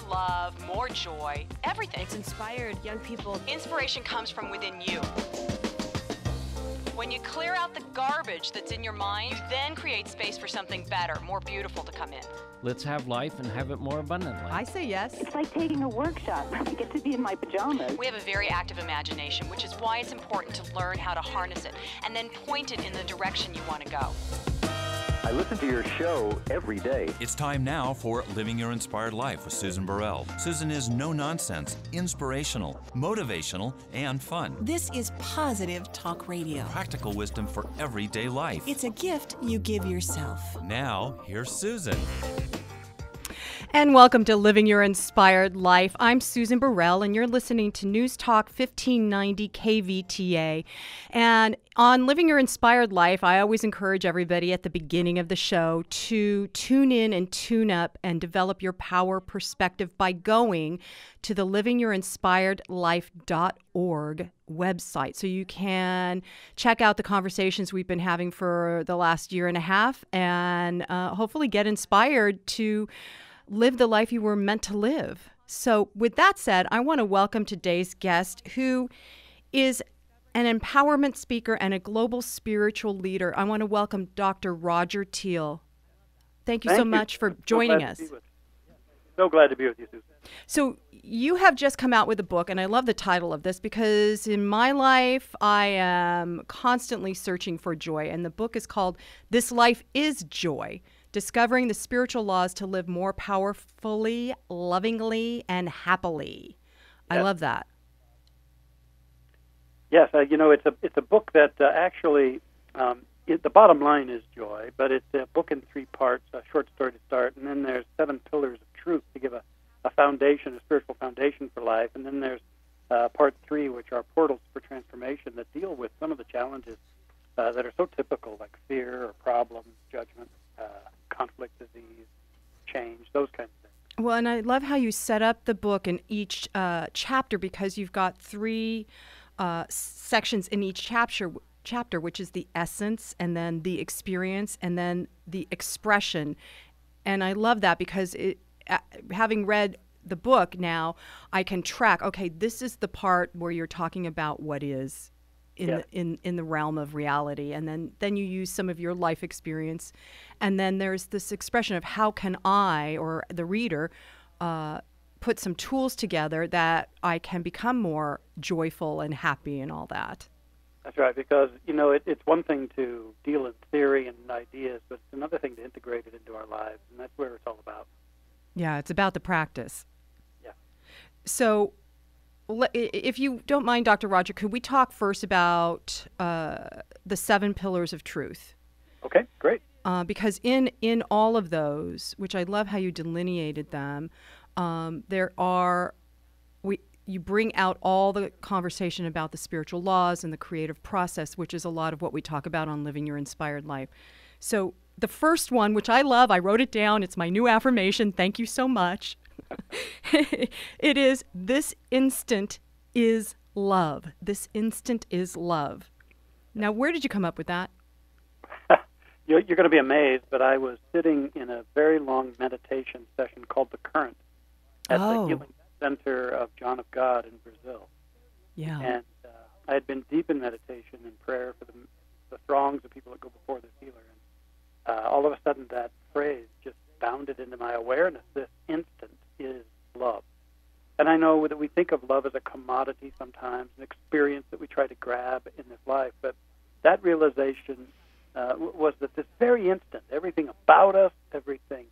love, more joy, everything. It's inspired young people. Inspiration comes from within you. When you clear out the garbage that's in your mind, you then create space for something better, more beautiful to come in. Let's have life and have it more abundantly. I say yes. It's like taking a workshop. I get to be in my pajamas. We have a very active imagination, which is why it's important to learn how to harness it and then point it in the direction you want to go. I listen to your show every day. It's time now for Living Your Inspired Life with Susan Burrell. Susan is no-nonsense, inspirational, motivational, and fun. This is positive talk radio. Practical wisdom for everyday life. It's a gift you give yourself. Now, here's Susan. And welcome to Living Your Inspired Life. I'm Susan Burrell, and you're listening to News Talk 1590 KVTA. And on Living Your Inspired Life, I always encourage everybody at the beginning of the show to tune in and tune up and develop your power perspective by going to the livingyourinspiredlife.org website. So you can check out the conversations we've been having for the last year and a half and hopefully get inspired to live the life you were meant to live. So with that said, I want to welcome today's guest, who is an empowerment speaker and a global spiritual leader. I want to welcome Dr. Roger Teel. Thank you so much for joining us. So glad to be with you, Susan. So you have just come out with a book, and I love the title of this because in my life, I am constantly searching for joy. And the book is called This Life is Joy: Discovering the Spiritual Laws to Live More Powerfully, Lovingly, and Happily. Yes. I love that. Yes, it's a book that actually, the bottom line is joy, but it's a book in three parts, a short story to start, and then there's 7 pillars of truth to give a foundation, a spiritual foundation for life, and then there's part 3, which are portals for transformation that deal with some of the challenges that are so typical, like fear or problems, judgment, conflict, disease, change, those kinds of things. Well, and I love how you set up the book in each chapter, because you've got 3 sections in each chapter, which is the essence, and then the experience, and then the expression. And I love that because having read the book now, I can track, okay, this is the part where you're talking about what is in the realm of reality, and then you use some of your life experience, and then there's this expression of how can I, or the reader, put some tools together that I can become more joyful and happy and all that. That's right, because it's one thing to deal in theory and ideas, but it's another thing to integrate it into our lives, and that's where it's all about. Yeah, it's about the practice. Yeah. So if you don't mind, Dr. Roger, could we talk first about the 7 pillars of truth? Okay, great. Because in all of those, which I love how you delineated them, you bring out all the conversation about the spiritual laws and the creative process, which is a lot of what we talk about on Living Your Inspired Life. So the first one, which I love, I wrote it down, it's my new affirmation, thank you so much. It is, this instant is love. This instant is love. Now, where did you come up with that? You're going to be amazed, but I was sitting in a very long meditation session called The Current at the Healing Center of John of God in Brazil. Yeah. And I had been deep in meditation and prayer for the throngs of people that go before this healer. And all of a sudden, that phrase just bounded into my awareness. This instant is love. And I know that we think of love as a commodity sometimes, an experience that we try to grab in this life, but that realization was that this very instant, everything about us, everything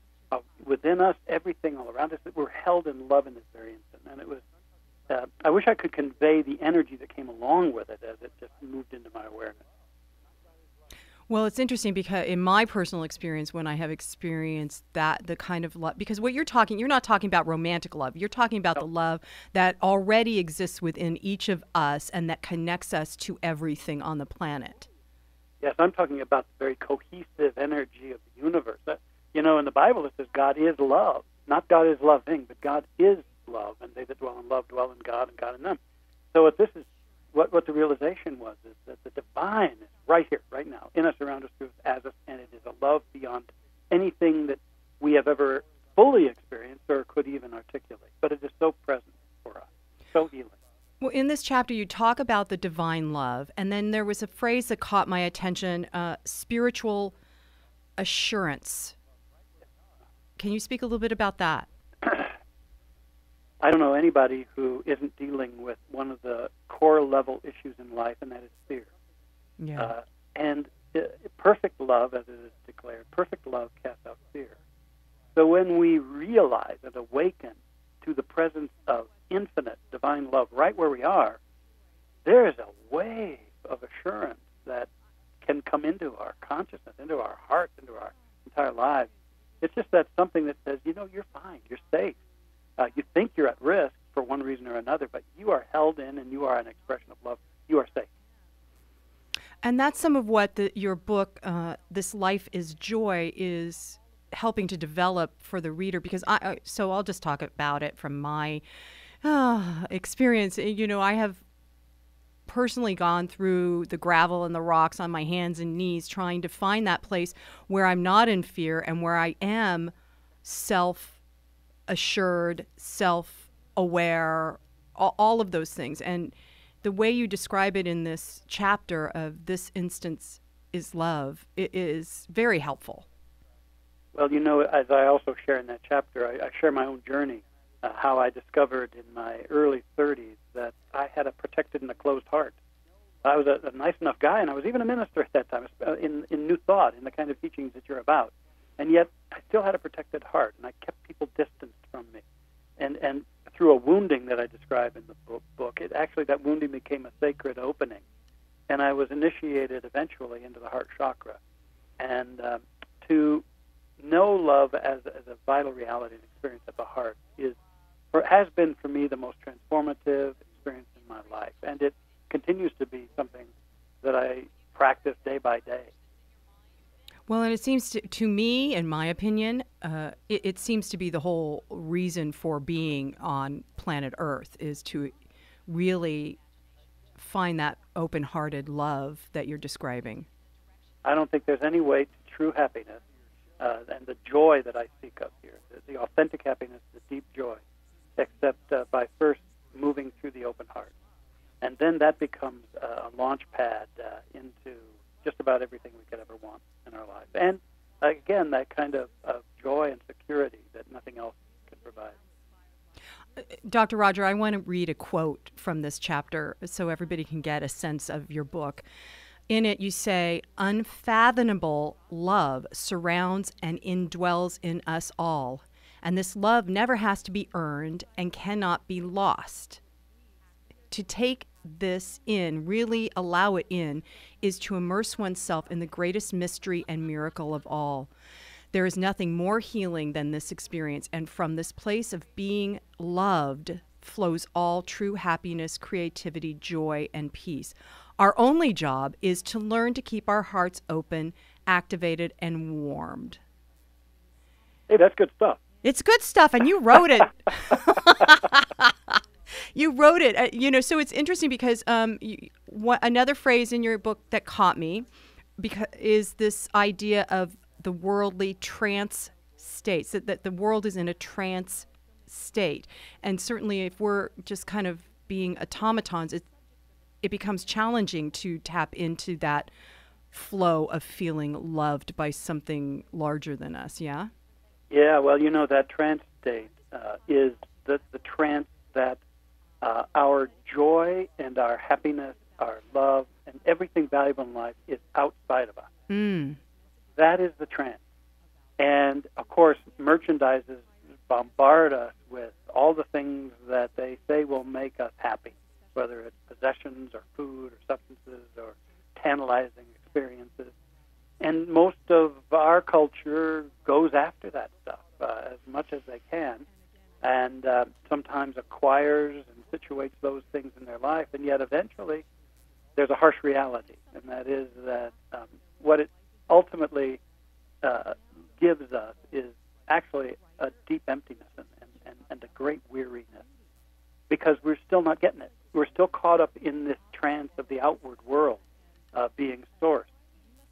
within us, everything all around us, that we're held in love in this very instant. And it was, I wish I could convey the energy that came along with it as it just moved into my awareness. Well, it's interesting because in my personal experience, when I have experienced that, the kind of love, because what you're not talking about romantic love. You're talking about the love that already exists within each of us and that connects us to everything on the planet. Yes, I'm talking about the very cohesive energy of the universe. In the Bible it says God is love. Not God is loving, but God is love, and they that dwell in love dwell in God and God in them. So what the realization was is that the divine is right here, right now, in us, around us, through us, as us, and it is a love beyond anything that we have ever fully experience or could even articulate. But it is so present for us, so healing. Well, in this chapter, you talk about the divine love, and then there was a phrase that caught my attention, spiritual assurance. Can you speak a little bit about that? I don't know anybody who isn't dealing with one of the core level issues in life, and that is fear. Yeah. And perfect love, as it is declared, perfect love casts out fear. So when we realize and awaken to the presence of infinite divine love right where we are, there is a wave of assurance that can come into our consciousness, into our hearts, into our entire lives. It's just that something that says, you're fine, you're safe. You think you're at risk for one reason or another, but you are held in and you are an expression of love. You are safe. And that's some of what your book, This Life is Joy, is helping to develop for the reader, because so I'll just talk about it from my experience. I have personally gone through the gravel and the rocks on my hands and knees trying to find that place where I'm not in fear and where I am self-assured, self-aware, all of those things. And the way you describe it in this chapter of this instance is love, it is very helpful. Well, as I also share in that chapter, I share my own journey, how I discovered in my early 30s that I had a protected and a closed heart. I was a nice enough guy, and I was even a minister at that time in New Thought, in the kind of teachings that you're about. And yet, I still had a protected heart, and I kept people distanced from me. And through a wounding that I describe in the book, that wounding became a sacred opening. And I was initiated eventually into the heart chakra. And to know love as a vital reality and experience at the heart has been for me the most transformative experience in my life. And it continues to be something that I practice day by day. Well, and it seems to me, in my opinion, it seems to be the whole reason for being on planet Earth is to really find that open-hearted love that you're describing. I don't think there's any way to true happiness and the joy that I speak of here, the authentic happiness, the deep joy, except by first moving through the open heart. And then that becomes a launch pad into just about everything we could ever want in our lives. And again, that kind of joy and security that nothing else can provide. Dr. Roger, I want to read a quote from this chapter so everybody can get a sense of your book. In it, you say, "Unfathomable love surrounds and indwells in us all, and this love never has to be earned and cannot be lost. To take this in, really allow it in, is to immerse oneself in the greatest mystery and miracle of all. There is nothing more healing than this experience, and from this place of being loved flows all true happiness, creativity, joy, and peace. Our only job is to learn to keep our hearts open, activated, and warmed." Hey, that's good stuff. It's good stuff, and you wrote it. You wrote it. So it's interesting because another phrase in your book that caught me is this idea of the worldly trance states, that the world is in a trance state. And certainly if we're just kind of being automatons, it becomes challenging to tap into that flow of feeling loved by something larger than us, yeah? Yeah, well, that trance state is the trance that our joy and our happiness, our love, and everything valuable in life is outside of us. Mm. That is the trance. And, of course, merchandises bombard us with all the things that they say will make us happy, whether it's possessions or food or substances or tantalizing experiences. And most of our culture goes after that stuff as much as they can, and sometimes acquires and situates those things in their life, and yet eventually there's a harsh reality, and that is that what it ultimately gives us is actually a deep emptiness and a great weariness, because we're still not getting it. We're still caught up in this trance of the outward world being sourced.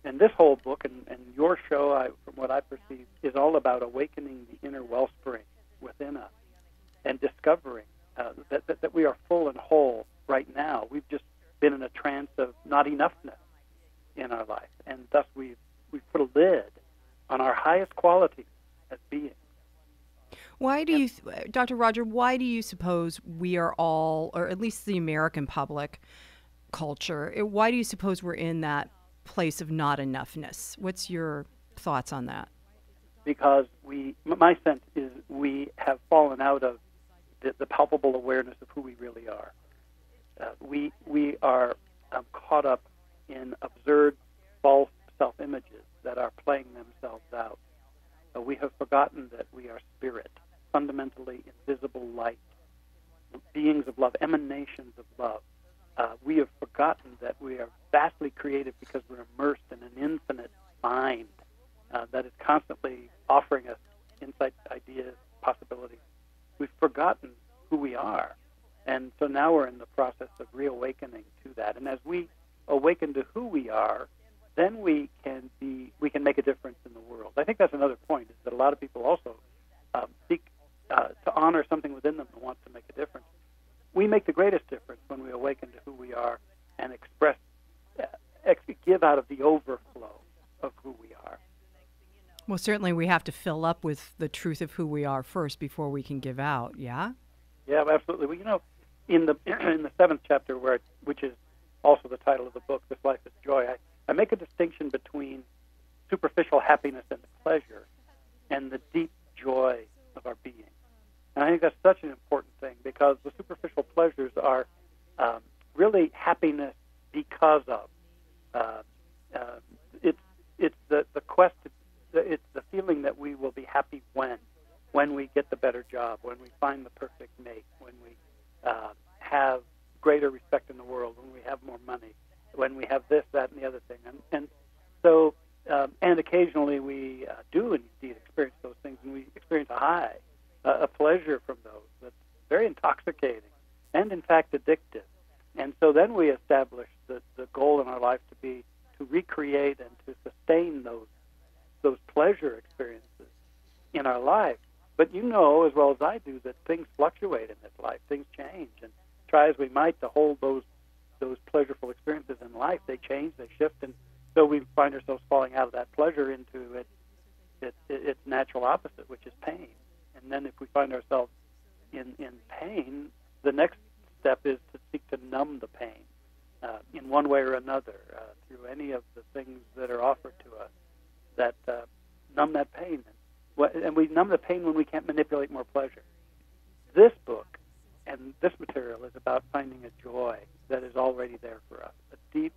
And this whole book and your show, from what I perceive, is all about awakening the inner wellspring discovering that we are full and whole right now. We've just been in a trance of not enoughness in our life, and thus we've put a lid on our highest qualities as beings. Why do you, Dr. Roger, why do you suppose we are all, or at least the American public culture, why do you suppose we're in that place of not enoughness? What's your thoughts on that? Because my sense is we have fallen out of the palpable awareness of who we really are. We are caught up in absurd, false self-images that are playing themselves out. We have forgotten that we are spirit, fundamentally invisible light, beings of love, emanations of love. We have forgotten that we are vastly creative because we're immersed in an infinite mind that is constantly offering us insights, ideas, possibilities. We've forgotten who we are. And so now we're in the process of reawakening to that. And as we awaken to who we are, then we can make a difference in the world. I think that's another point, is that a lot of people also seek to honor something within them that wants to make a difference. We make the greatest difference when we awaken to who we are and give out of the overflow of who we are. Well, certainly we have to fill up with the truth of who we are first before we can give out, yeah? Yeah, absolutely. Well, in the 7th chapter, which is also the title of the book, This Life is Joy, I make a distinction between superficial happiness and pleasure and the deep joy of our being. And I think that's such an important thing, because the superficial pleasures are really happiness because of. It's the quest. It's the feeling that we will be happy when we get the better job, when we find the perfect mate, when we have greater respect in the world, when we have more money, when we have this, that, and the other thing. And so, and occasionally we do indeed experience those things, and we experience a high, a pleasure from those that's very intoxicating and, in fact, addictive. And so then we establish the goal in our life to be to recreate and to sustain those pleasure experiences in our life. But you know as well as I do that things fluctuate in this life. Things change, and try as we might to hold those pleasureful experiences in life, they change, they shift, and so we find ourselves falling out of that pleasure into its natural opposite, which is pain. And then if we find ourselves in pain, the next step is to seek to numb the pain in one way or another through any of the things that are offered to us that numb that pain. And we numb the pain when we can't manipulate more pleasure. This book and this material is about finding a joy that is already there for us, a deep,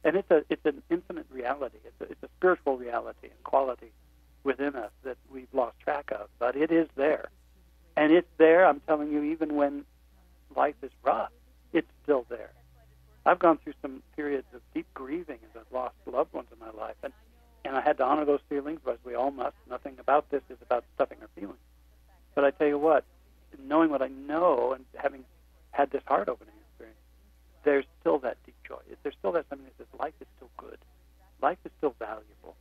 and it's an infinite reality. It's a spiritual reality and quality within us that we've lost track of, but it is there. And it's there, I'm telling you, even when life is rough, it's still there. I've gone through some periods of deep grieving as I've lost loved ones in my life, and I had to honor those feelings, as we all must. Nothing about this is about stuffing our feelings. But I tell you what, knowing what I know and having had this heart-opening experience, there's still that deep joy. There's still that something that says life is still good. Life is still valuable.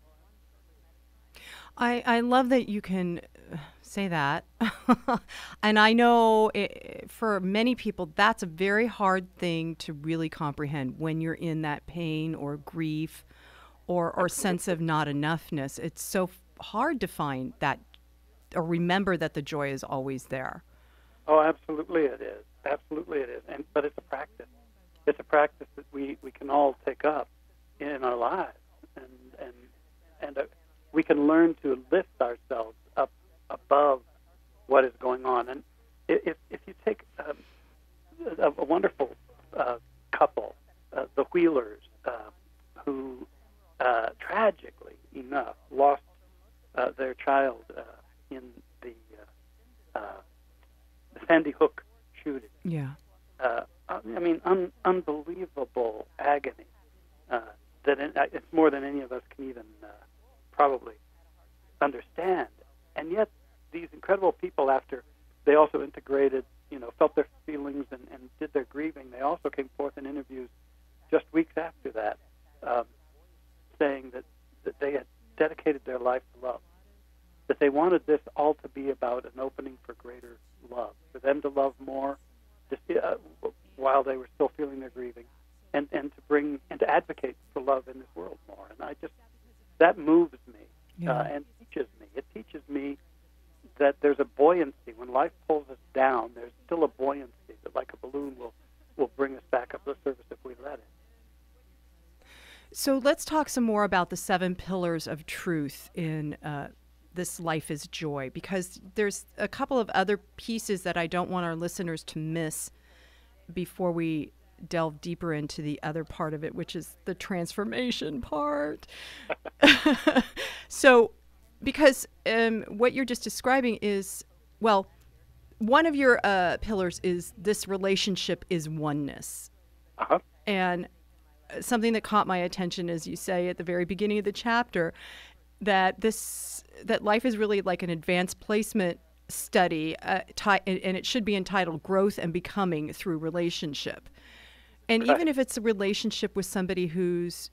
I love that you can say that. And I know for many people, that's a very hard thing to really comprehend when you're in that pain or grief or sense of not enoughness. It's so hard to find that or remember that the joy is always there. Oh, absolutely it is. Absolutely it is. But it's a practice. It's a practice that we can all take up in our lives. And we can learn to lift ourselves up above what is going on. And if you take a wonderful couple, the Wheelers, who tragically enough lost their child in the Sandy Hook shooting. Yeah. Unbelievable agony. It's more than any of us can even probably understand. And yet, these incredible people, after they also integrated, felt their feelings and did their grieving, they also came forth in interviews just weeks after that, saying that they had dedicated their life to love. that they wanted this all to be about an opening for greater love, for them to love more just, while they were still feeling their grieving, and to bring and to advocate for love in this world more. And that moves me and teaches me. It teaches me that there's a buoyancy. When life pulls us down, there's still a buoyancy that, like a balloon, will bring us back up the surface if we let it. So let's talk some more about the 7 pillars of truth in This Life is Joy, because there's a couple of other pieces that I don't want our listeners to miss before we delve deeper into the other part of it, which is the transformation part. So, because what you're just describing is, well, one of your pillars is this relationship is oneness. Uh-huh. And something that caught my attention, as you say at the very beginning of the chapter, that life is really like an advanced placement study, and it should be entitled Growth and Becoming Through Relationship. And even if it's a relationship with somebody who's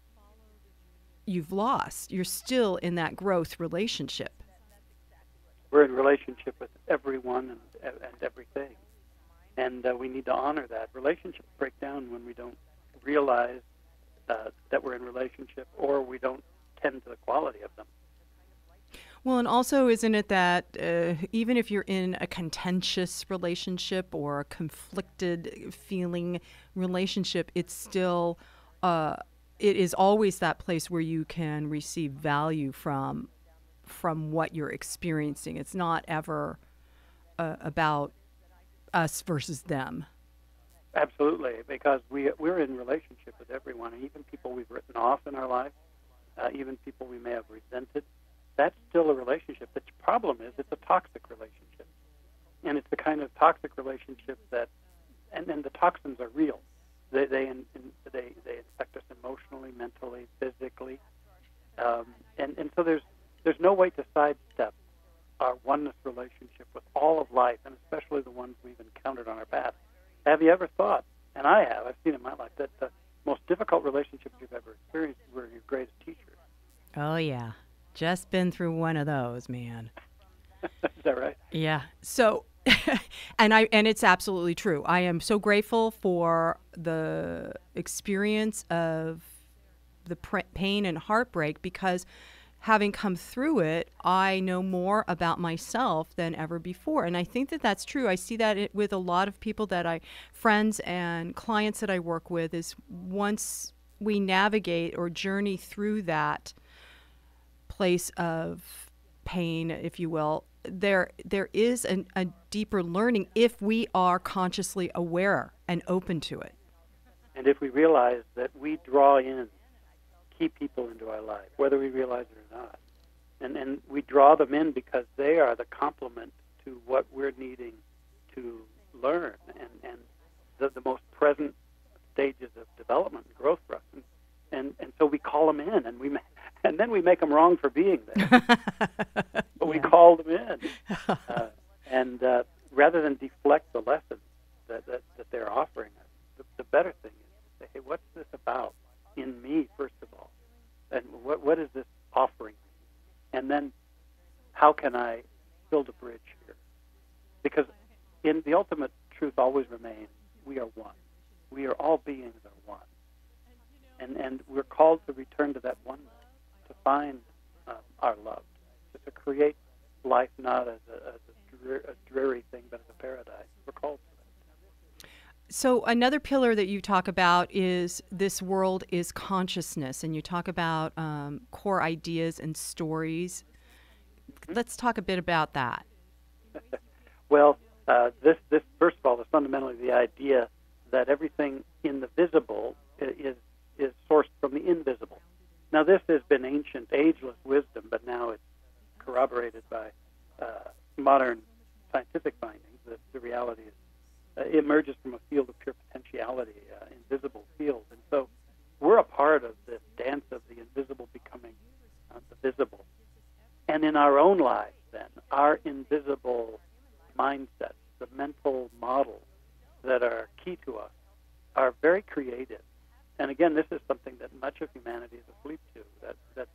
you've lost, you're still in that growth relationship. We're in relationship with everyone and everything, and we need to honor that. Relationships break down when we don't realize that we're in relationship, or we don't tend to the quality of them. Well, and also, isn't it that even if you're in a contentious relationship or a conflicted feeling relationship, it's still, it is always that place where you can receive value from what you're experiencing. It's not ever about us versus them. Absolutely, because we're in relationship with everyone, even people we've written off in our life, even people we may have resented. That's still a relationship. The problem is it's a toxic relationship. And it's the kind of toxic relationship that, and the toxins are real. They affect us emotionally, mentally, physically. And so there's no way to sidestep our oneness relationship with all of life, and especially the ones we've encountered on our path. Have you ever thought, and I have, I've seen in my life, that the most difficult relationships you've ever experienced were your greatest teachers? Oh, yeah. Just been through one of those, man. Is that right? Yeah. So, and it's absolutely true. I am so grateful for the experience of the pain and heartbreak, because having come through it, I know more about myself than ever before. And I think that that's true. I see that with a lot of people friends and clients that I work with, is once we navigate or journey through that place of pain, if you will, there is a deeper learning if we are consciously aware and open to it. And if we realize that we draw in key people into our life, whether we realize it or not, and we draw them in because they are the complement to what we're needing to learn, and the most present stages of development and growth for us, and so we call them in, and then we make them wrong for being there. But we call them in, and rather than deflect the lessons that they're offering us, the better thing is to say, hey, what's this about in me, first of all? And what is this offering me? And then how can I build a bridge here? Because in the ultimate truth always remains, we are one. We are all beings are one. And we're called to return to that oneness, to find our love, to create life not as a dreary thing, but as a paradise. We're called to that. So another pillar that you talk about is this world is consciousness, and you talk about core ideas and stories. Let's talk a bit about that. Well, this first of all is fundamentally the idea that everything in the visible is sourced from the invisible. Now, this has been ancient, ageless wisdom, but now it's corroborated by modern scientific findings that the reality is emerges from a field of pure potentiality, invisible field. And so we're a part of this dance of the invisible becoming the visible. And in our own lives, then, our invisible mindsets, the mental models that are key to us, are very creative. And again, this is something that much of humanity is asleep to, that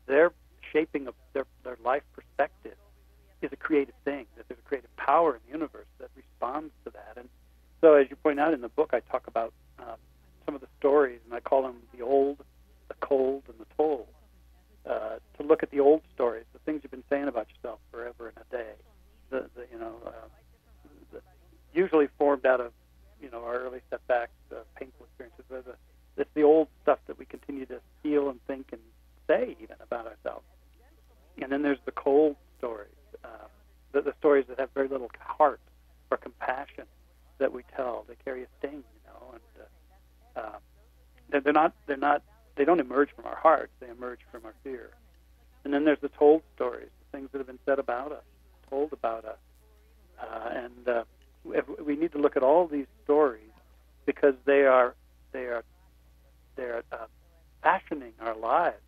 they're shaping of their life perspective is a creative thing, that there's a creative power in the universe that responds to that. And so, as you point out in the book, I talk about some of the stories, and I call them the old, the cold, and the told. To look at the old stories, the things you've been saying about yourself forever and a day, usually formed out of our early setbacks, painful experiences. It's the old stuff that we continue to feel and think and say even about ourselves. And then there's the cold stories, the stories that have very little heart or compassion that we tell. They carry a sting, and they don't emerge from our hearts. They emerge from our fear. And then there's the told stories, the things that have been said about us, told about us, and we need to look at all these stories because they are fashioning our lives,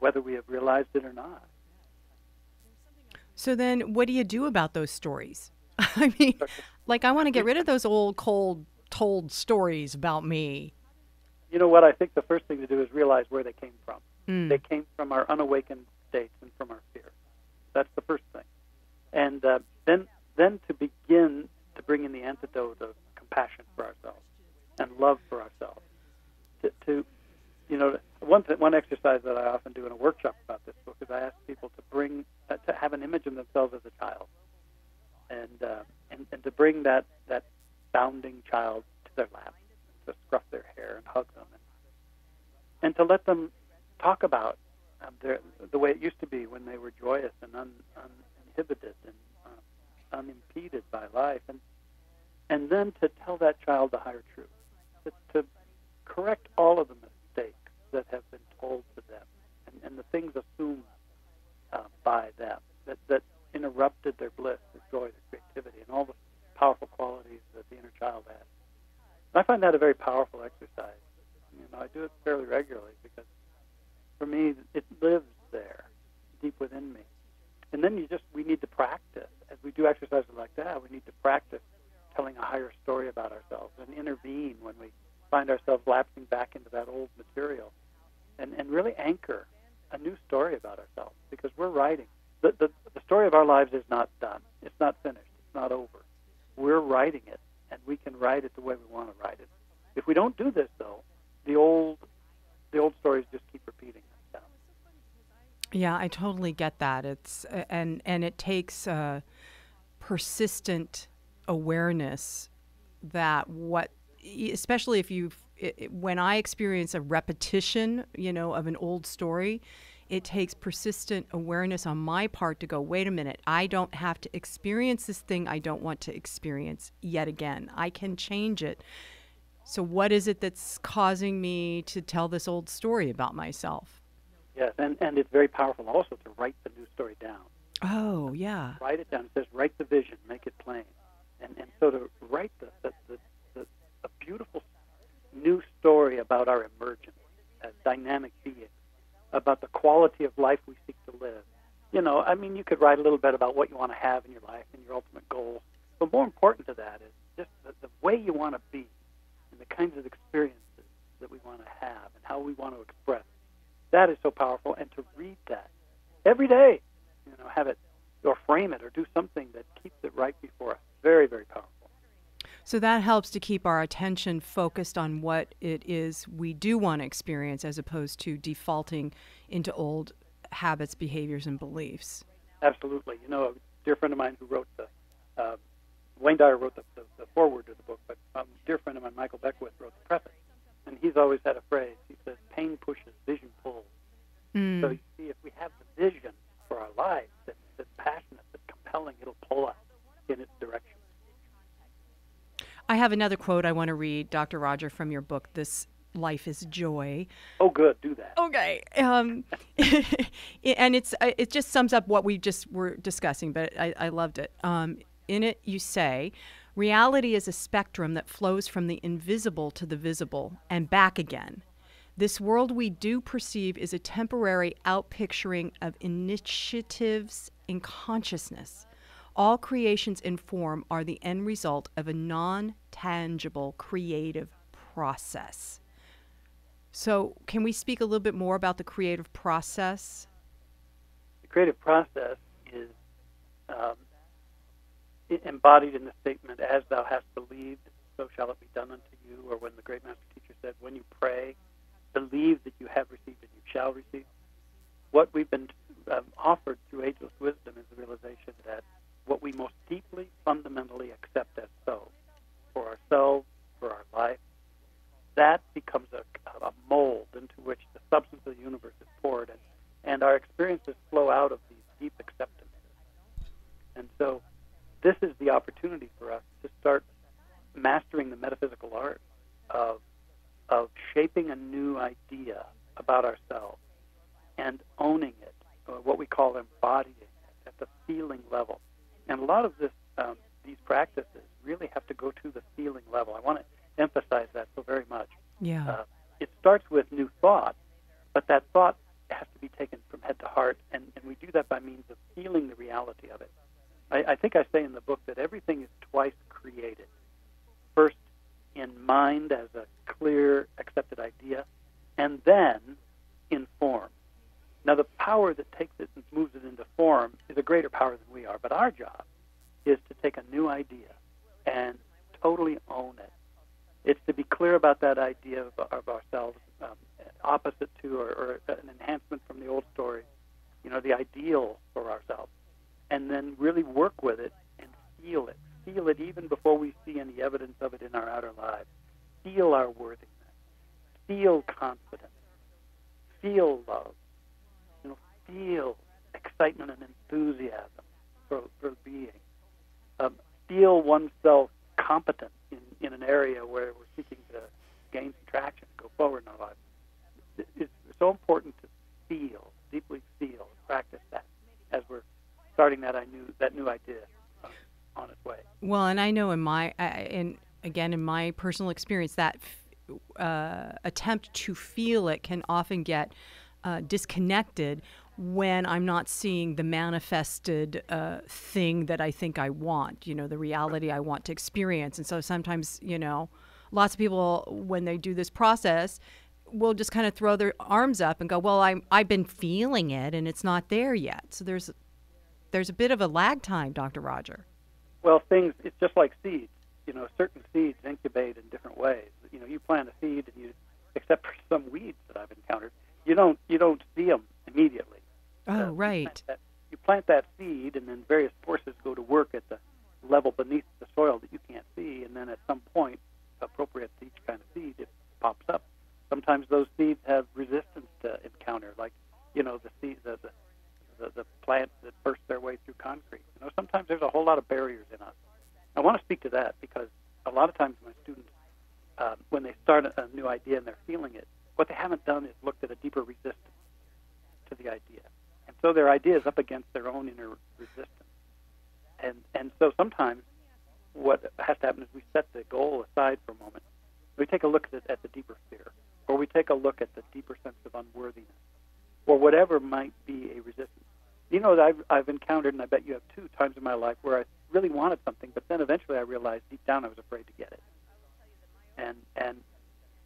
whether we have realized it or not. So then what do you do about those stories? I mean, like, I want to get rid of those old, cold, told stories about me. You know what? I think the first thing to do is realize where they came from. They came from our unawakened states and from our fear. That's the first thing. And then to begin to bring in the antidote of compassion for ourselves and love for ourselves. One exercise that I often do in a workshop about this book is I ask people to bring to have an image of themselves as a child, and to bring that bounding child to their lap, to scruff their hair and hug them, and to let them talk about the way it used to be when they were joyous and uninhibited and unimpeded by life, and then to tell that child the higher truth, to correct all of the mistakes that have been told to them, and the things assumed by them that interrupted their bliss, their joy, their creativity, and all the powerful qualities that the inner child has. And I find that a very powerful exercise. I do it fairly regularly because, for me, it lives there, deep within me. And then we need to practice. As we do exercises like that, we need to practice telling a higher story about ourselves and intervene when we find ourselves lapsing back into that old material, and really anchor a new story about ourselves, because we're writing. The story of our lives is not done. It's not finished. It's not over. We're writing it, and we can write it the way we want to write it. If we don't do this, though, the old stories just keep repeating themselves. Yeah, I totally get that. It's and it takes persistent awareness that especially if when I experience a repetition, of an old story, it takes persistent awareness on my part to go, wait a minute, I don't have to experience this thing I don't want to experience yet again. I can change it. So what is it that's causing me to tell this old story about myself? Yes, and it's very powerful also to write the new story down. Oh, yeah. Write it down. It says write the vision, make it plain. And so to write a beautiful new story about our emergence as dynamic beings, about the quality of life we seek to live. You could write a little bit about what you want to have in your life and your ultimate goals. But more important to that is just the way you want to be and the kinds of experiences that we want to have and how we want to express. That is so powerful. And to read that every day, have it or frame it or do something that keeps it right before us. Very, very powerful. So that helps to keep our attention focused on what it is we do want to experience, as opposed to defaulting into old habits, behaviors, and beliefs. Absolutely. A dear friend of mine who wrote Wayne Dyer wrote the foreword to the book, but a dear friend of mine, Michael Beckwith, wrote the preface. And he's always had a phrase. He says, pain pushes, vision pulls. So you see, if we have the vision for our lives that's passionate, that's compelling, it'll pull us in its direction. I have another quote I want to read, Dr. Roger, from your book, This Life is Joy. Oh, good. Do that. Okay. And it just sums up what we just were discussing, but I loved it. In it, you say, reality is a spectrum that flows from the invisible to the visible and back again. This world we do perceive is a temporary outpicturing of initiatives in consciousness. All creations in form are the end result of a non-tangible creative process. So can we speak a little bit more about the creative process? creative process is embodied in the statement, "As thou hast believed, so shall it be done unto you," or when the great master teacher said, "When you pray, believe that you have received and you shall receive." What we've been offered through ageless wisdom is the realization that what we most deeply, fundamentally accept as so, for ourselves, for our life, that becomes a mold into which the substance of the universe is poured, and our experiences flow out of these deep acceptances. And so this is the opportunity for us to start mastering the metaphysical art of shaping a new idea about ourselves and owning it, or what we call embodying it at the feeling level. And a lot of these practices really have to go to the feeling level. I want to emphasize that so very much. Yeah. It starts with new thought, but that thought has to be taken from head to heart, and we do that by means of feeling the reality of it. I think I say in the book that everything is twice created. First in mind as a clear, accepted idea, and then in form. Now, the power that takes it and moves it into form is a greater power than we are, but our job is to take a new idea and totally own it. It's to be clear about that idea of ourselves, opposite to or an enhancement from the old story, the ideal for ourselves, and then really work with it and feel it. Feel it even before we see any evidence of it in our outer lives. Feel our worthiness. Feel confidence. Feel love. Feel excitement and enthusiasm for being. Feel oneself competent in an area where we're seeking to gain some traction, go forward in our lives. It's so important to feel, deeply feel, practice that as we're starting that new idea on its way. Well, and I know in my personal experience, that attempt to feel it can often get disconnected when I'm not seeing the manifested thing that I think I want, the reality I want to experience. And so sometimes, lots of people, when they do this process, will just kind of throw their arms up and go, well, I've been feeling it and it's not there yet. So there's a bit of a lag time, Dr. Roger. Well, it's just like seeds. Certain seeds incubate in different ways. You plant a seed, and except for some weeds that I've encountered, you don't see them immediately. Oh, right. You plant that seed, and then various forces go to work at the level beneath the soil that you can't see, and then at some point, appropriate to each kind of seed, it pops up. Sometimes those seeds have resistance to encounter, like the seeds, the plants that burst their way through concrete. Sometimes there's a whole lot of barriers in us. I want to speak to that because a lot of times my students, when they start a new idea and they're feeling it, what they haven't done is looked at a deeper resistance to the idea. And so their idea is up against their own inner resistance. And so sometimes what has to happen is we set the goal aside for a moment. We take a look at the deeper fear, or we take a look at the deeper sense of unworthiness, or whatever might be a resistance. I've encountered, and I bet you have too, times in my life where I really wanted something, but then eventually I realized deep down I was afraid to get it. And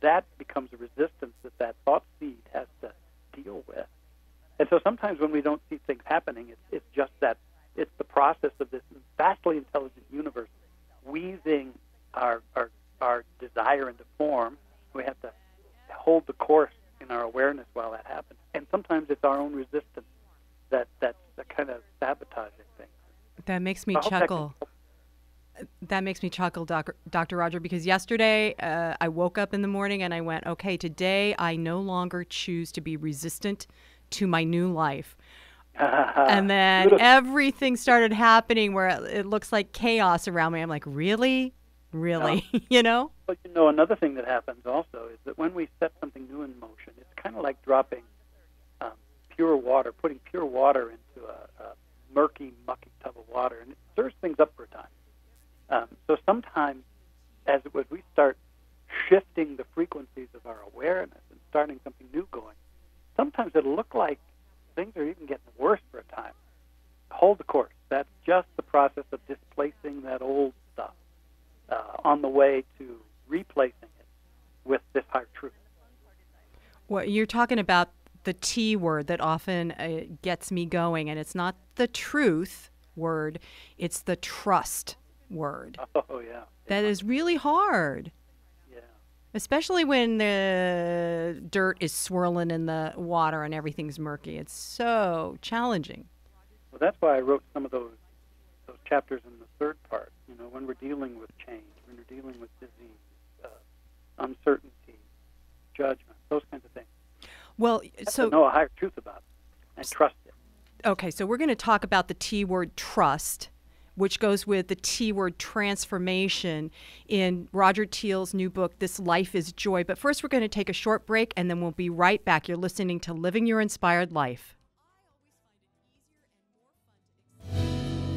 that becomes a resistance that thought seed has to deal with. And so sometimes when we don't see things happening, it's just that it's the process of this vastly intelligent universe weaving our desire into form. We have to hold the course in our awareness while that happens. And sometimes it's our own resistance that's kind of sabotaging things. That makes me chuckle. That makes me chuckle, Dr. Roger, because yesterday I woke up in the morning and I went, okay, today I no longer choose to be resistant to my new life. And then everything started happening where it looks like chaos around me. I'm like, really? Really? But another thing that happens also is that when we set something new in motion, it's kind of like dropping pure water, putting pure water into a murky, mucky tub of water, and it stirs things up for a time. So sometimes as we start shifting the frequencies of our awareness and starting something new going, sometimes it'll look like things are even getting worse for a time. Hold the course. That's just the process of displacing that old stuff on the way to replacing it with this higher truth. Well, you're talking about the T word that often gets me going, and it's not the truth word, it's the trust word. Oh, yeah. That is really hard. Yeah. Especially when the dirt is swirling in the water and everything's murky. It's so challenging. Well, that's why I wrote some of those chapters in the third part. When we're dealing with change, when we're dealing with disease, uncertainty, judgment, those kinds of things. Well, to know a higher truth about it and trust it. Okay, so we're going to talk about the T word trust, which goes with the T word transformation in Roger Teel's new book, This Life is Joy. But first, we're going to take a short break, and then we'll be right back. You're listening to Living Your Inspired Life.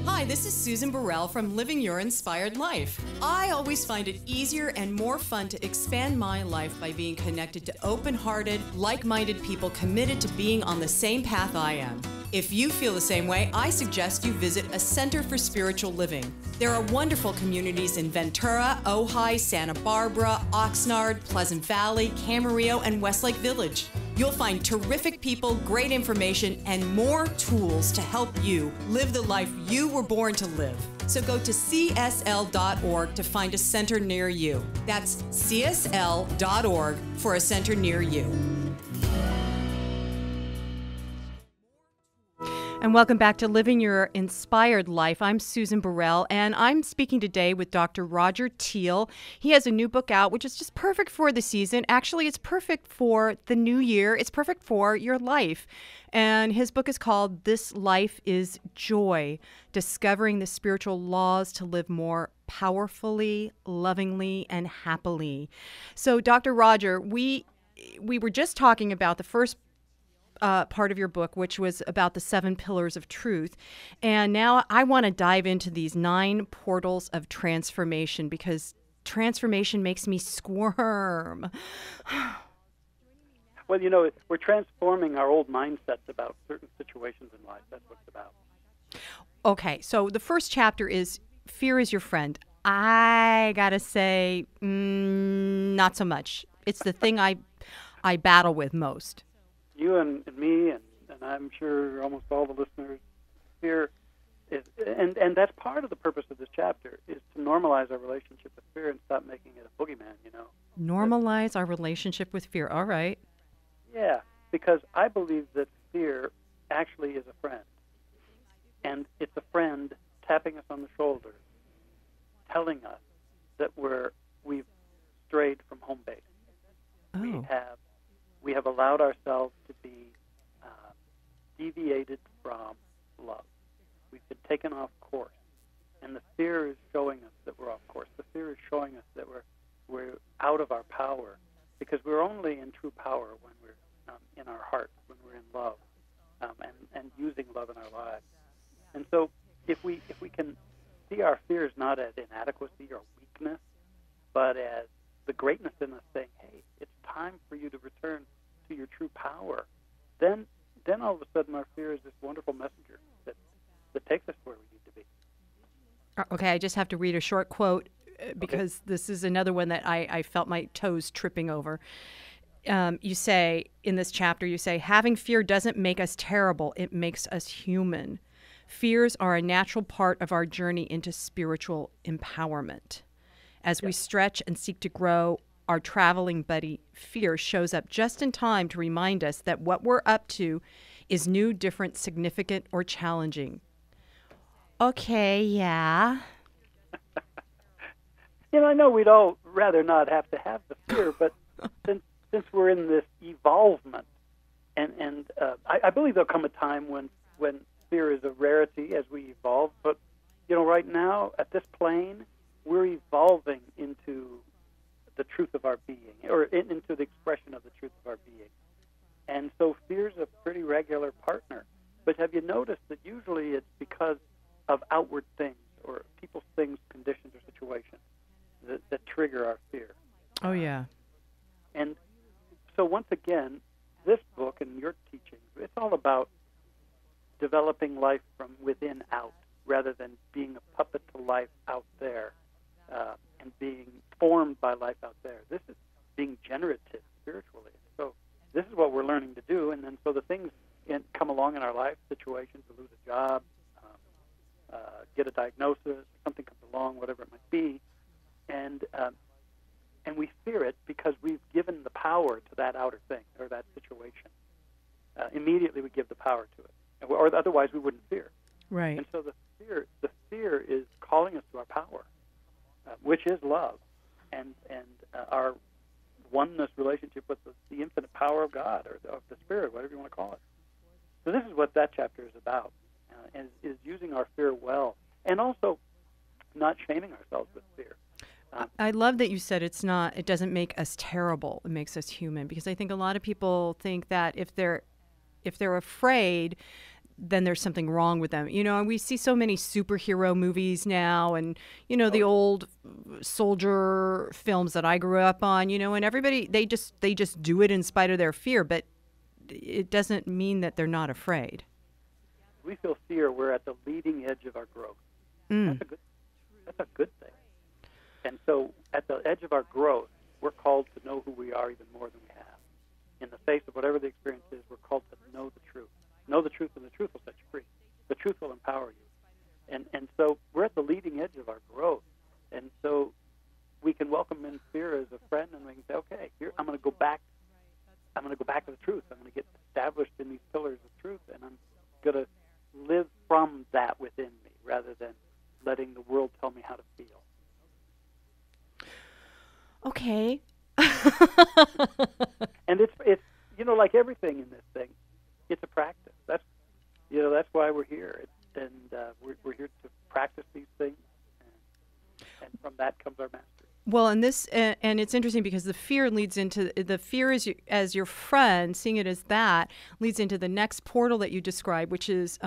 Hi, this is Susan Burrell from Living Your Inspired Life. I always find it easier and more fun to expand my life by being connected to open-hearted, like-minded people committed to being on the same path I am. If you feel the same way, I suggest you visit a Center for Spiritual Living. There are wonderful communities in Ventura, Ojai, Santa Barbara, Oxnard, Pleasant Valley, Camarillo, and Westlake Village. You'll find terrific people, great information, and more tools to help you live the life you were born to live. So go to csl.org to find a center near you. That's csl.org for a center near you. And welcome back to Living Your Inspired Life. I'm Susan Burrell, and I'm speaking today with Dr. Roger Teel. He has a new book out, which is just perfect for the season. Actually, it's perfect for the new year. It's perfect for your life. And his book is called This Life is Joy, Discovering the Spiritual Laws to Live More Powerfully, Lovingly, and Happily. So, Dr. Roger, we were just talking about the first part of your book, which was about the 7 pillars of truth. And now I want to dive into these 9 portals of transformation, because transformation makes me squirm. Well, we're transforming our old mindsets about certain situations in life. That's what it's about. Okay, so the first chapter is Fear is Your Friend. I got to say, not so much. It's the thing I battle with most. You and me, and I'm sure almost all the listeners, fear is, and that's part of the purpose of this chapter, is to normalize our relationship with fear and stop making it a boogeyman, Normalize our relationship with fear. All right. Yeah, because I believe that fear actually is a friend. And it's a friend tapping us on the shoulder, telling us that we've strayed from home base. Oh. We have allowed ourselves to be deviated from love. We've been taken off course, and the fear is showing us that we're off course. The fear is showing us that we're out of our power, because we're only in true power when we're in our heart, when we're in love, and using love in our lives. And so, if we can see our fears not as inadequacy or weakness, but as the greatness in us saying, hey, it's time for you to return to your true power, then all of a sudden our fear is this wonderful messenger that takes us where we need to be. Okay, I just have to read a short quote because this is another one that I felt my toes tripping over. You say, in this chapter, having fear doesn't make us terrible, it makes us human. Fears are a natural part of our journey into spiritual empowerment. As we stretch and seek to grow, our traveling buddy, fear, shows up just in time to remind us that what we're up to is new, different, significant, or challenging. Okay, yeah. I know we'd all rather not have to have the fear, but since we're in this evolvement, and I believe there'll come a time when fear is a rarity as we evolve, but right now at this plane, we're evolving into the truth of our being, or into the expression of the truth of our being. And so fear's a pretty regular partner. But have you noticed that usually it's because of outward things, or people's things, conditions, or situations that trigger our fear? Oh, yeah. And so once again, this book and your teachings, it's all about developing life from within out, rather than being a puppet to life out there, and being formed by life out there. This is being generative spiritually. So this is what we're learning to do, and then so situation, to lose a job, get a diagnosis, something comes along, whatever it might be, and we fear it because we've given the power to that outer thing or that situation. Immediately we give the power to it, or otherwise we wouldn't fear. Right. And so the fear is calling us to our power, which is love, and our oneness relationship with the infinite power of God or of the Spirit, whatever you want to call it. So this is what that chapter is about, is using our fear well, and also not shaming ourselves with fear. I love that you said it doesn't make us terrible, it makes us human, because I think a lot of people think that if they're afraid, then there's something wrong with them. And we see so many superhero movies now, and the old soldier films that I grew up on, and everybody they just do it in spite of their fear, but it doesn't mean that they're not afraid. We feel fear, we're at the leading edge of our growth. That's a good thing. And so at the edge of our growth, we're called to know who we are even more than we have. In the face of whatever the experience is, we're called to know the truth. Know the truth, and the truth will set you free. The truth will empower you. And so we're at the leading edge of our growth. And so we can welcome in fear as a friend, and we can say, okay, here, I'm going to go back. I'm going to go back to the truth. I'm going to get established in these pillars of truth, and I'm going to live from that within me rather than letting the world tell me how to feel. Okay. And it's like everything in this thing, it's a practice. That's why we're here. We're here to practice these things, and from that comes our mastery. Well, and it's interesting because the fear leads into as your friend, seeing it as that leads into the next portal that you describe, which is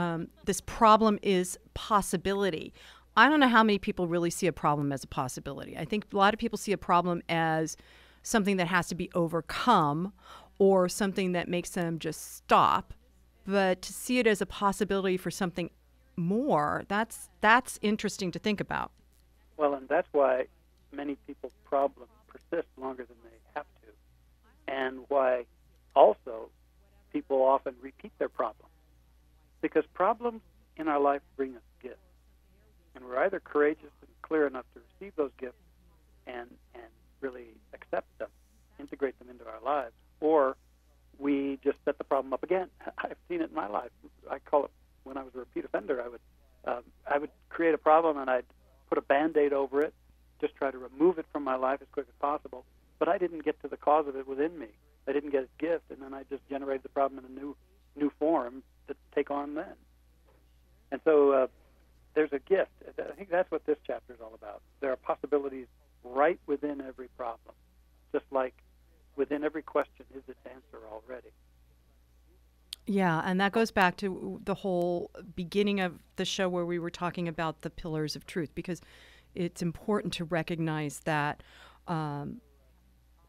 this problem is possibility. I don't know how many people really see a problem as a possibility. I think a lot of people see a problem as something that has to be overcome or something that makes them just stop. But to see it as a possibility for something more, that's interesting to think about. Well, and that's why many people's problems persist longer than they have to, and why also people often repeat their problems. Because problems in our life bring us gifts. And we're either courageous and clear enough to receive those gifts and really accept them, integrate them into our lives, or we just set the problem up again. I've seen it in my life. I call it, when I was a repeat offender, I would create a problem and I'd put a Band-Aid over it, just try to remove it from my life as quick as possible. But I didn't get to the cause of it within me. I didn't get its gift, and then I just generated the problem in a new form to take on then. And so there's a gift. I think that's what this chapter is all about. There are possibilities right within every problem, just like within every question is its answer already. Yeah, and that goes back to the whole beginning of the show where we were talking about the pillars of truth, because it's important to recognize that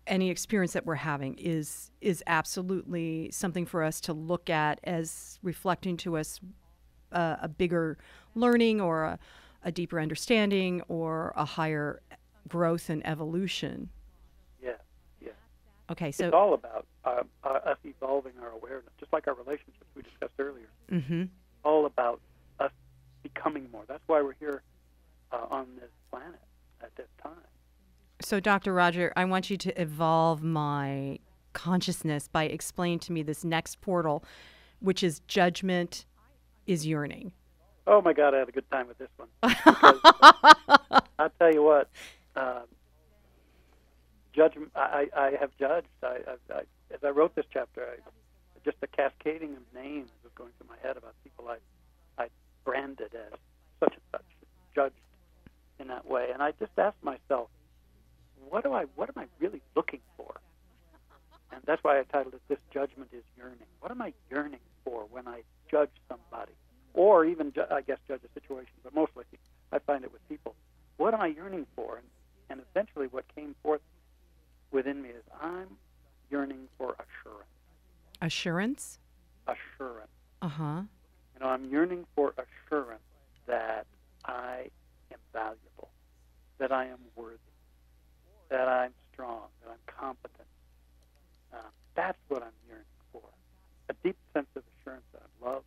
any experience that we're having is absolutely something for us to look at as reflecting to us a bigger learning or a deeper understanding or a higher growth and evolution. Yeah. Okay, so it's all about us evolving our awareness, just like our relationships we discussed earlier. Mm-hmm. All about us becoming more. That's why we're here on this planet at this time. So, Dr. Roger, I want you to evolve my consciousness by explaining to me this next portal, which is judgment is yearning. Oh, my God, I had a good time with this one. Because, I'll tell you what, judgment. I have judged. As I wrote this chapter, just the cascading of names was going through my head about people I branded as such and such, judged in that way. And I just asked myself, what am I really looking for? And that's why I titled it, This Judgment is Yearning. What am I yearning for when I judge somebody? Or even, I guess, judge a situation, but mostly I find it with people. What am I yearning for? And eventually what came forth within me is I'm yearning for assurance. Assurance? Assurance. Uh-huh. I'm yearning for assurance that I am valuable, that I am worthy, that I'm strong, that I'm competent. That's what I'm yearning for. A deep sense of assurance that I'm loved,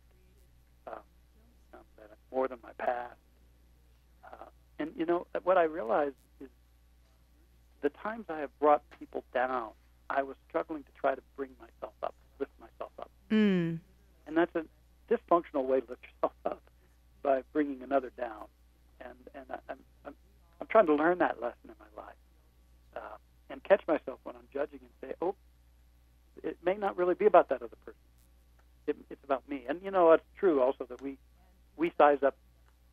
more than my past. And what I realized is the times I have brought people down, I was struggling to try to bring myself up, lift myself up. Mm. And that's a dysfunctional way to lift yourself up, by bringing another down. And I'm trying to learn that lesson in my life, and catch myself when I'm judging and say, oh, it may not really be about that other person. It's about me. And it's true also that we size up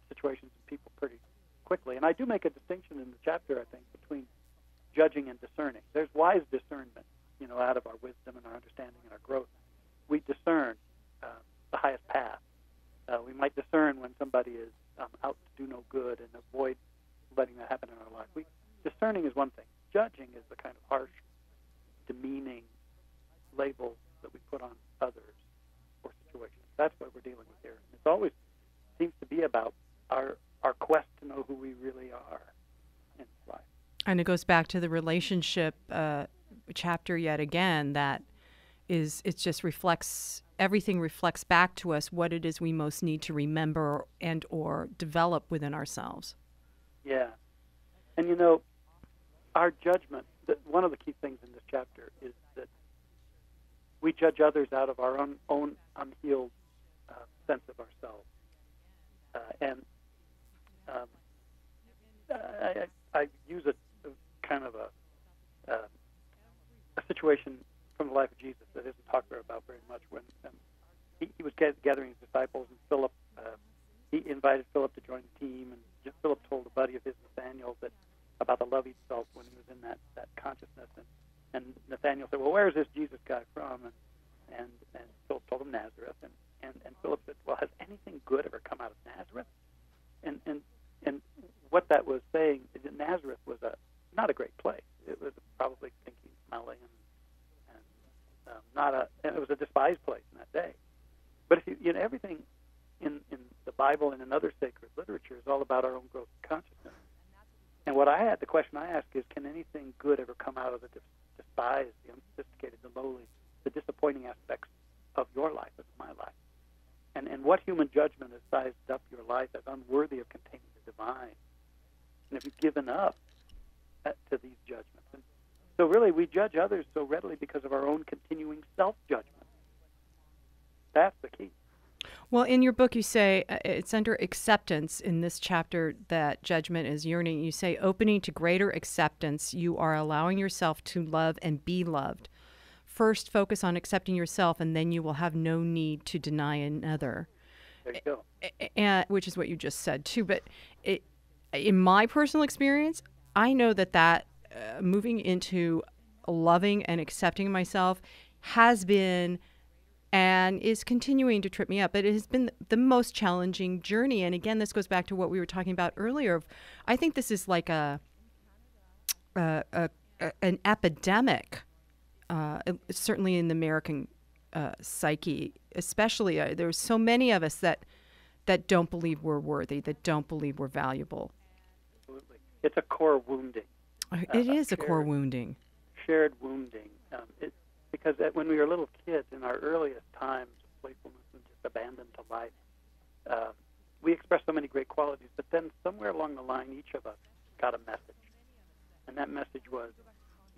situations and people pretty quickly. And I do make a distinction in the chapter, I think, between judging and discerning. There's wise discernment, out of our wisdom and our understanding and our growth. We discern the highest path. We might discern when somebody is out to do no good and avoid letting that happen in our life. Discerning is one thing. Judging is the kind of harsh, demeaning labels that we put on others or situations. That's what we're dealing with here. And it always seems to be about our quest to know who we really are in life. And it goes back to the relationship chapter yet again. That is, it just reflects, everything reflects back to us what it is we most need to remember and or develop within ourselves. Yeah. And our judgment, one of the key things in this chapter is that we judge others out of our own unhealed sense of ourselves. I use a kind of a situation from the life of Jesus that isn't talked about very much. When he was gathering his disciples, and Philip, he invited Philip to join the team, and Philip told a buddy of his, Nathaniel, about the love he felt when he was in that consciousness. And Nathaniel said, well, where is this Jesus guy from? And Philip told him Nazareth. And Philip said, well, has anything good ever come out of Nazareth? And what that was saying is that Nazareth was not a great place. It was probably stinky, smelly, and it was a despised place in that day. But if everything in the Bible and in other sacred literature is all about our own growth of consciousness. And the question I ask is, can anything good ever come out of the despised, the unsophisticated, the lowly, the disappointing aspects of your life, of my life? And what human judgment has sized up your life as unworthy of containing the divine? And have you given up to these judgments? And so really, we judge others so readily because of our own continuing self-judgment. That's the key. Well, in your book, you say it's under acceptance in this chapter that judgment is yearning. You say, opening to greater acceptance, you are allowing yourself to love and be loved. First, focus on accepting yourself, and then you will have no need to deny another. There you go. And, which is what you just said, too. But in my personal experience, I know that moving into loving and accepting myself has been and is continuing to trip me up. But it has been the most challenging journey. And again, this goes back to what we were talking about earlier. I think this is like an epidemic, certainly in the American psyche, especially. There's so many of us that don't believe we're worthy, that don't believe we're valuable. Absolutely. It's a core wounding. It is a core wounding. Shared wounding. Because when we were little kids, in our earliest times of playfulness and just abandon to life, we expressed so many great qualities, but then somewhere along the line, each of us got a message. And that message was,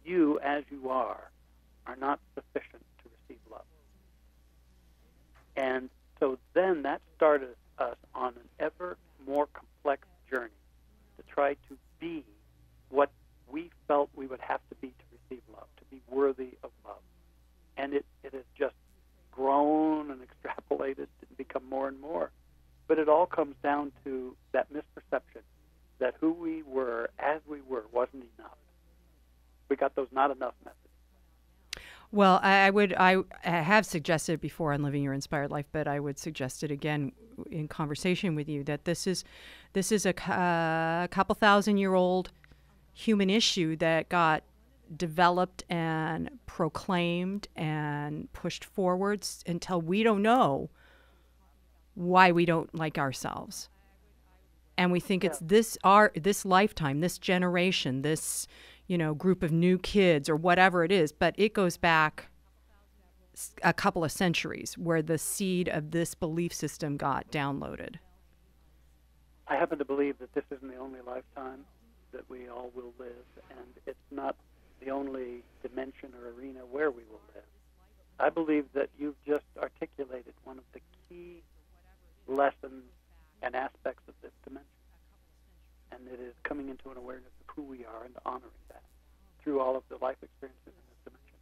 you, as you are not sufficient to receive love. And so then that started us on an ever more complex journey to try to be what we felt we would have to be to receive love, to be worthy of love. And it has just grown and extrapolated and become more and more. But it all comes down to that misperception that who we were, as we were, wasn't enough. We got those not enough messages. Well, I have suggested it before on Living Your Inspired Life, but I would suggest it again in conversation with you that this is a couple 1,000-year-old human issue that got developed and proclaimed and pushed forwards until we don't know why we don't like ourselves. And we think it's this lifetime, this generation, this group of new kids or whatever it is, but it goes back a couple of centuries where the seed of this belief system got downloaded. I happen to believe that this isn't the only lifetime that we all will live, and it's not the only dimension or arena where we will live. I believe that you've just articulated one of the key lessons and aspects of this dimension, and it is coming into an awareness of who we are and honoring that through all of the life experiences in this dimension.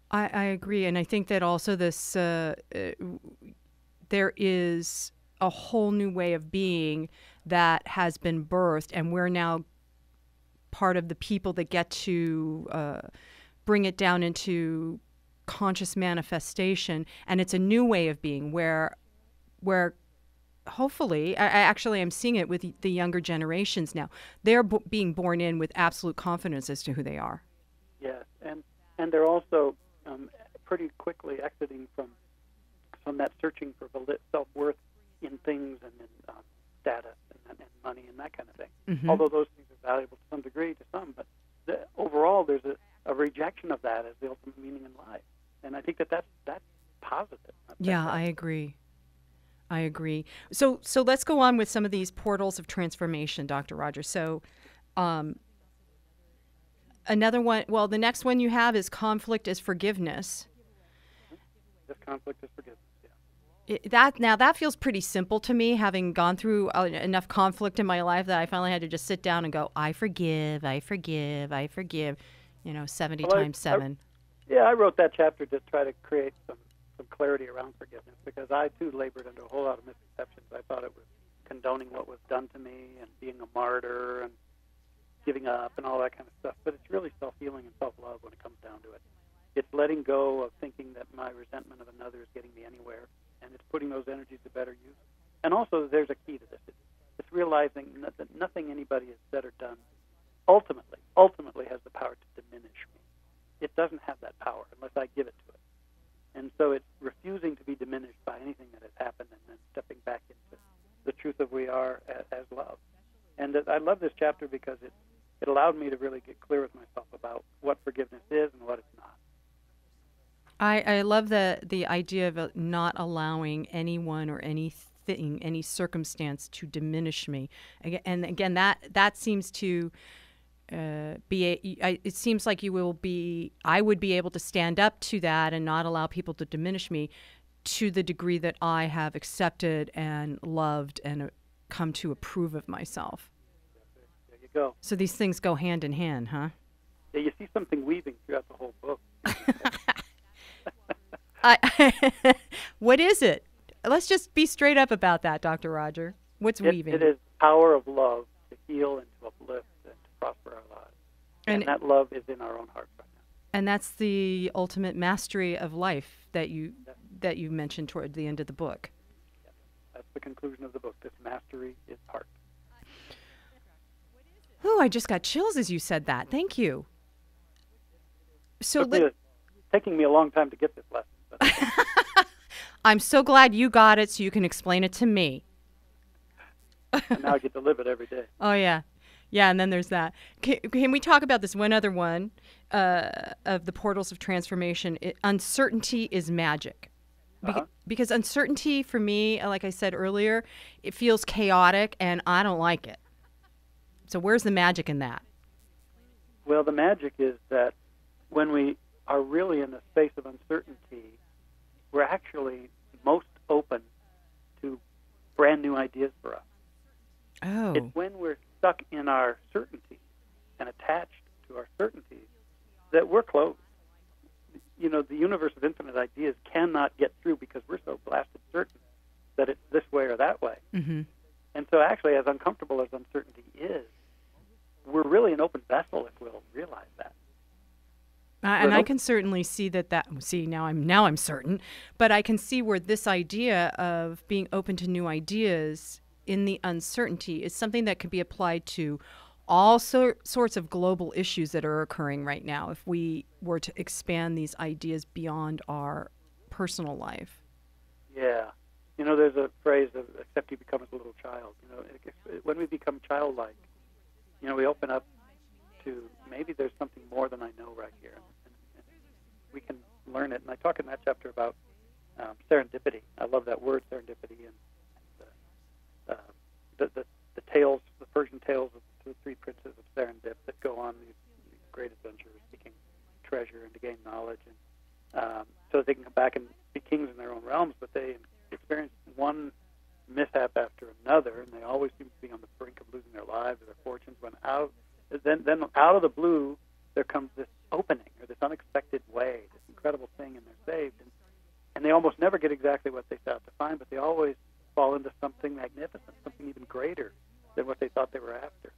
I agree, and I think that also this there is a whole new way of being that has been birthed, and we're now part of the people that get to bring it down into conscious manifestation. And it's a new way of being where hopefully, I am seeing it with the younger generations now. They're being born in with absolute confidence as to who they are. Yes, and they're also pretty quickly exiting from that searching for self-worth in things and in status and money and that kind of thing. Mm-hmm. Although those things are valuable to some degree to some, but overall there's a rejection of that as the ultimate meaning in life. And I think that's positive. Yeah, I agree. So let's go on with some of these portals of transformation, Dr. Rogers. So another one, well, the next one you have is conflict is forgiveness. This conflict is forgiveness, yeah. That feels pretty simple to me, having gone through enough conflict in my life that I finally had to just sit down and go, I forgive, 70 times 7. I wrote that chapter to try to create some clarity around forgiveness, because I, too, labored under a whole lot of misconceptions. I thought it was condoning what was done to me and being a martyr and giving up and all that kind of stuff. But it's really self-healing and self-love when it comes down to it. It's letting go of thinking that my resentment of another is getting me anywhere, and it's putting those energies to better use. And also, there's a key to this. It's realizing that nothing anybody has said or done ultimately has the power to diminish me. It doesn't have that power unless I give it to it. And so it's refusing to be diminished by anything that has happened, and then stepping back into the truth of we are as love. And I love this chapter because it allowed me to really get clear with myself about what forgiveness is and what it's not. I love the idea of not allowing anyone or anything, any circumstance to diminish me. And again, that seems to it seems like I would be able to stand up to that and not allow people to diminish me to the degree that I have accepted and loved and come to approve of myself. There you go. So these things go hand in hand, huh? Yeah, you see something weaving throughout the whole book. What is it? Let's just be straight up about that, Dr. Roger. What's weaving? It is the power of love to heal and to uplift and to prosper our lives. And that love is in our own hearts right now. And that's the ultimate mastery of life that you mentioned toward the end of the book. Yes. That's the conclusion of the book. This mastery is heart. Oh, I just got chills as you said that. Thank you. So It's taking me a long time to get this lesson. But I'm so glad you got it so you can explain it to me. And now I get to live it every day. Oh, yeah. Yeah, and then there's that. Can we talk about this one other one of the portals of transformation? Uncertainty is magic. Because uncertainty for me, like I said earlier, it feels chaotic and I don't like it. So where's the magic in that? Well, the magic is that when we are really in the space of uncertainty, we're actually most open to brand new ideas for us. Oh. It's when we're stuck in our certainty and attached to our certainties that we're closed. You know, the universe of infinite ideas cannot get through because we're so blasted certain that it's this way or that way. Mm-hmm. And so actually, as uncomfortable as uncertainty is, we're really an open vessel if we'll realize that. And I can certainly see now I'm certain, but I can see where this idea of being open to new ideas in the uncertainty is something that can be applied to all sorts of global issues that are occurring right now if we were to expand these ideas beyond our personal life. Yeah. You know, there's a phrase of except you become as a little child. You know, when we become childlike, you know, we open up to maybe there's something more than I know right here. And we can learn it. And I talk in that chapter about serendipity. I love that word, serendipity, and the tales, the Persian tales of the three princes of Serendip that go on these great adventures, seeking treasure and to gain knowledge, and so that they can come back and be kings in their own realms. But they experience one mishap after another, and they always seem to be on the brink of losing their lives or their fortunes. When then out of the blue, there comes this opening or this unexpected way, this incredible thing, and they're saved. And they almost never get exactly what they set out to find, but they always fall into something magnificent, something even greater than what they thought they were after.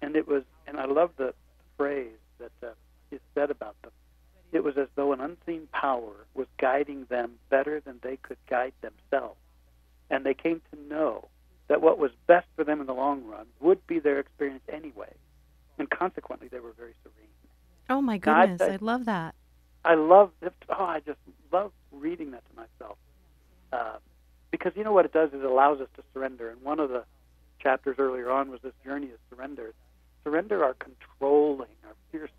And it was, and I love the phrase that is said about them. It was as though an unseen power was guiding them better than they could guide themselves. And they came to know that what was best for them in the long run would be their experience anyway. And consequently, they were very serene. Oh, my goodness. I love that. I love it. Oh, I just love reading that to myself. Because you know what it does is it allows us to surrender. And one of the chapters earlier on was this journey of surrender. Surrender our controlling, our fierce,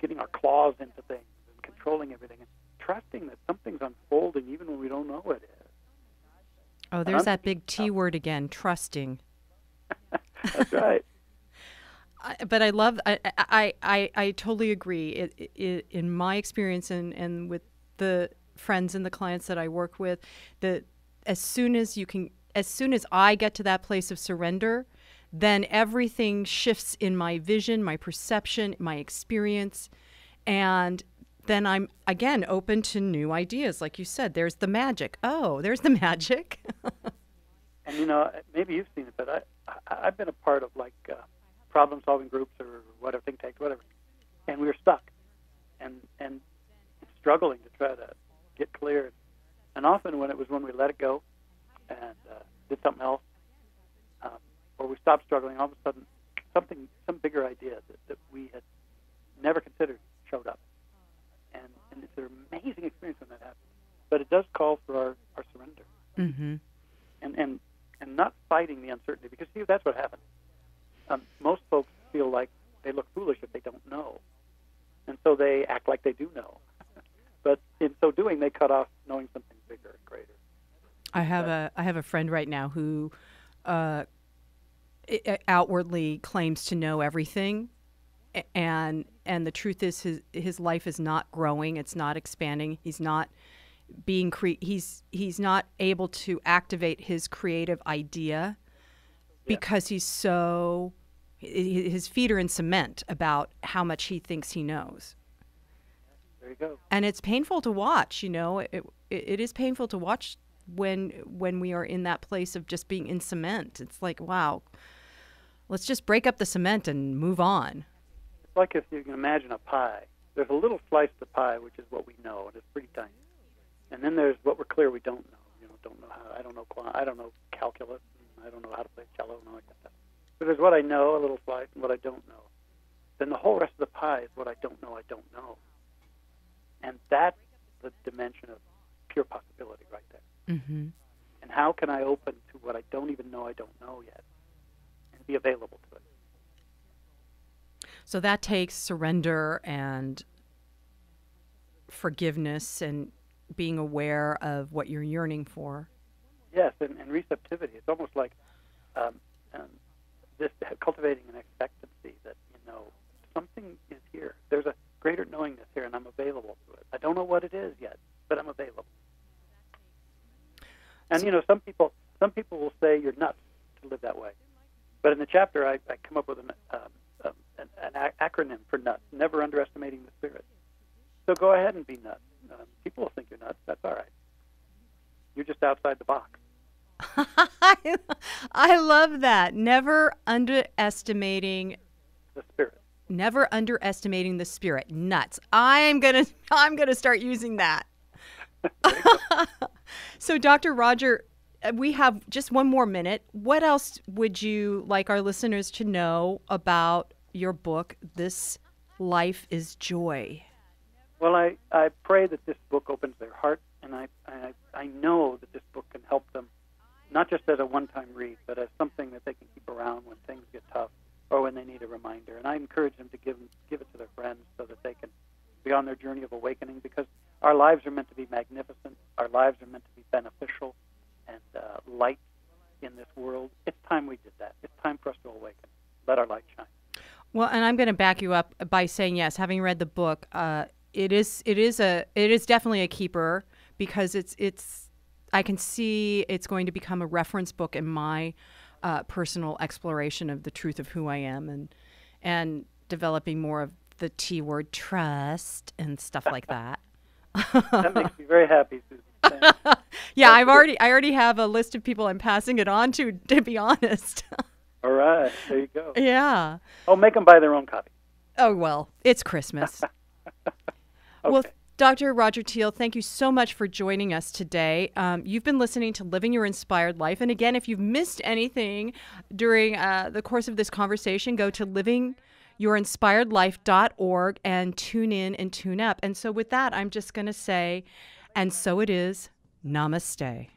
getting our claws into things and controlling everything, and trusting that something's unfolding even when we don't know it is. Oh, there's that big T word again, trusting. That's right. But I love, I totally agree. In my experience and with the friends and the clients that I work with, that as soon as I get to that place of surrender, then everything shifts in my vision, my perception, my experience, and then I'm, again, open to new ideas. Like you said, there's the magic. Oh, there's the magic. And, maybe you've seen it, but I've been a part of, problem-solving groups or whatever, think tanks, whatever, and we were stuck and struggling to try to get clear. And often when we let it go and did something else, or we stopped struggling, all of a sudden some bigger idea that we had never considered showed up. And it's an amazing experience when that happens. But it does call for our surrender. Mm-hmm. And not fighting the uncertainty, because see, that's what happens. Most folks feel like they look foolish if they don't know. And so they act like they do know. But in so doing, they cut off knowing something bigger and greater. I have a friend right now who outwardly claims to know everything, and the truth is his life is not growing. It's not expanding. He's not being he's not able to activate his creative idea because he's so his feet are in cement about how much he thinks he knows. There you go. And it's painful to watch. It is painful to watch when we are in that place of just being in cement. It's like, wow, let's just break up the cement and move on. It's like if you can imagine a pie. There's a little slice of the pie, which is what we know, and it's pretty tiny. And then there's what we're clear we don't know. Don't know how. I don't know calculus. I don't know how to play cello and all that stuff. So there's what I know, a little slice, and what I don't know. Then the whole rest of the pie is what I don't know. And that's the dimension of pure possibility right there. Mm-hmm. And how can I open to what I don't even know I don't know yet and be available to it? So that takes surrender and forgiveness and being aware of what you're yearning for. Yes, and receptivity. It's almost like this cultivating an expectancy that, something is here. There's a greater knowingness here, and I'm available to it. I don't know what it is yet, but I'm available. And, some people will say you're nuts to live that way. But in the chapter, I come up with an acronym for nuts, never underestimating the spirit. So go ahead and be nuts. People will think you're nuts. That's all right. You're just outside the box. I love that. Never underestimating the spirit. Never underestimating the spirit. Nuts. I'm gonna start using that. So, Dr. Roger, we have just one more minute. What else would you like our listeners to know about your book, This Life is Joy? Well, I pray that this book opens their hearts, and I know that this book can help them, not just as a one-time read, but as something that they can keep around when things get tough or when they need a reminder. And I encourage them to give it to their friends so that they can be on their journey of awakening, because our lives are meant to be magnificent. Our lives are meant to be beneficial and light in this world. It's can let our light shine. Well, and I'm going to back you up by saying yes. Having read the book, it is definitely a keeper because it's. I can see it's going to become a reference book in my personal exploration of the truth of who I am and developing more of the T word, trust, and stuff like that. That makes me very happy, Susan. Yeah, I already have a list of people I'm passing it on to be honest. All right, there you go. Yeah. Oh, make them buy their own copy. Oh, well, it's Christmas. Okay. Well, Dr. Roger Teel, thank you so much for joining us today. You've been listening to Living Your Inspired Life. And again, if you've missed anything during the course of this conversation, go to livingyourinspiredlife.org and tune in and tune up. And so with that, I'm just going to say, and so it is, namaste.